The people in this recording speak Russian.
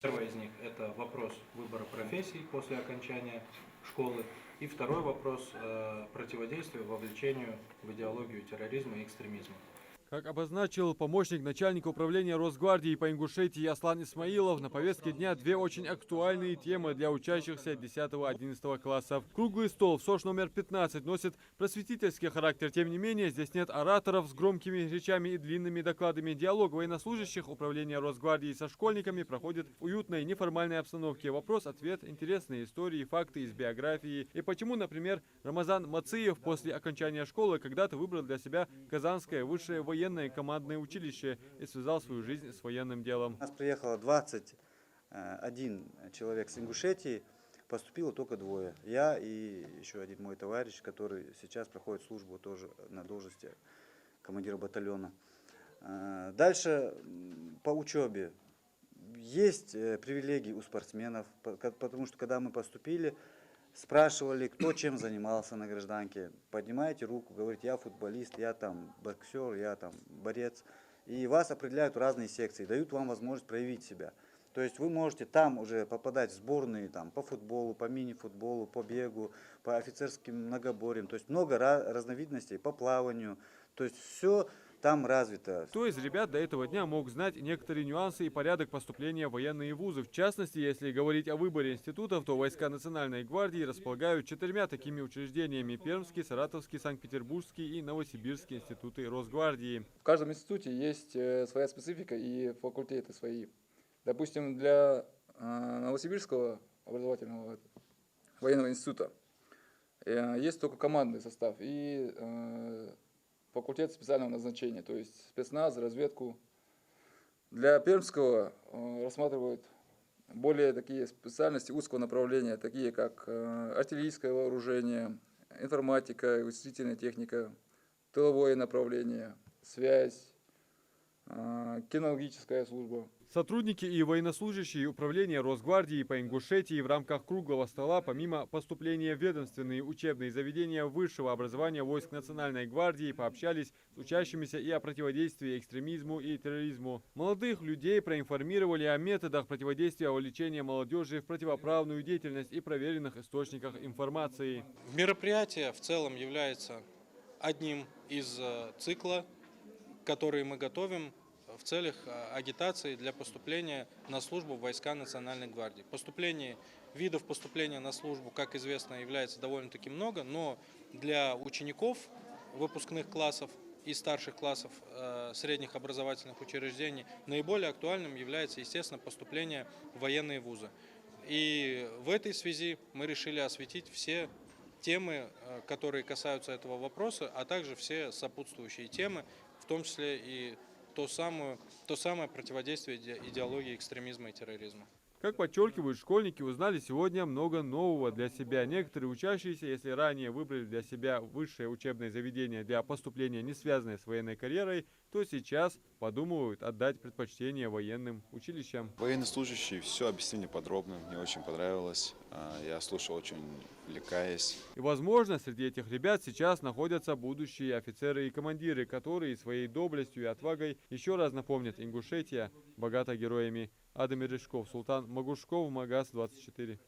Первый из них – это вопрос выбора профессий после окончания школы. И второй вопрос – противодействия вовлечению в идеологию терроризма и экстремизма. Как обозначил помощник начальника управления Росгвардии по Ингушетии Аслан Исмаилов, на повестке дня две очень актуальные темы для учащихся 10-11 классов. Круглый стол в СОЖ номер 15 носит просветительский характер. Тем не менее, здесь нет ораторов с громкими речами и длинными докладами. Диалог военнослужащих управления Росгвардии со школьниками проходит в уютной неформальной обстановке. Вопрос-ответ, интересные истории, факты из биографии. И почему, например, Рамазан Мациев после окончания школы когда-то выбрал для себя Казанское высшее военное командное училище и связал свою жизнь с военным делом. У нас приехало 21 человек с Ингушетии, поступило только двое. Я и еще один мой товарищ, который сейчас проходит службу тоже на должности командира батальона. Дальше по учебе. Есть привилегии у спортсменов, потому что когда мы поступили, спрашивали, кто чем занимался на гражданке. Поднимаете руку, говорите, я футболист, я там боксер, я там борец. И вас определяют в разные секции, дают вам возможность проявить себя. То есть вы можете там уже попадать в сборные там, по футболу, по мини-футболу, по бегу, по офицерским многоборьям. То есть много разновидностей, по плаванию. То есть все там развито. Кто из ребят до этого дня мог знать некоторые нюансы и порядок поступления в военные вузы? В частности, если говорить о выборе институтов, то войска Национальной гвардии располагают 4 такими учреждениями: Пермский, Саратовский, Санкт-Петербургский и Новосибирский институты Росгвардии. В каждом институте есть своя специфика и факультеты свои. Допустим, для Новосибирского образовательного военного института есть только командный состав и факультет специального назначения, то есть спецназ, разведку. Для Пермского рассматривают более такие специальности узкого направления, такие как артиллерийское вооружение, информатика, вычислительная техника, тыловое направление, связь, кинологическая служба. Сотрудники и военнослужащие управления Росгвардии по Ингушетии в рамках круглого стола, помимо поступления в ведомственные учебные заведения высшего образования войск Национальной гвардии, пообщались с учащимися и о противодействии экстремизму и терроризму. Молодых людей проинформировали о методах противодействия вовлечения молодежи в противоправную деятельность и проверенных источниках информации. Мероприятие в целом является одним из цикла, который мы готовим в целях агитации для поступления на службу в войска Национальной гвардии. Видов поступления на службу, как известно, является довольно-таки много, но для учеников выпускных классов и старших классов средних образовательных учреждений наиболее актуальным является, естественно, поступление в военные вузы. И в этой связи мы решили осветить все темы, которые касаются этого вопроса, а также все сопутствующие темы, в том числе и то самое противодействие идеологии экстремизма и терроризма. Как подчеркивают школьники, узнали сегодня много нового для себя. Некоторые учащиеся, если ранее выбрали для себя высшее учебное заведение для поступления, не связанное с военной карьерой, то сейчас подумывают отдать предпочтение военным училищам. Военнослужащий, все объяснили подробно, мне очень понравилось. Я слушал, очень увлекаясь. И, возможно, среди этих ребят сейчас находятся будущие офицеры и командиры, которые своей доблестью и отвагой еще раз напомнят: Ингушетия богата героями. Адам Мережков, Султан Магушков, Магаз 24.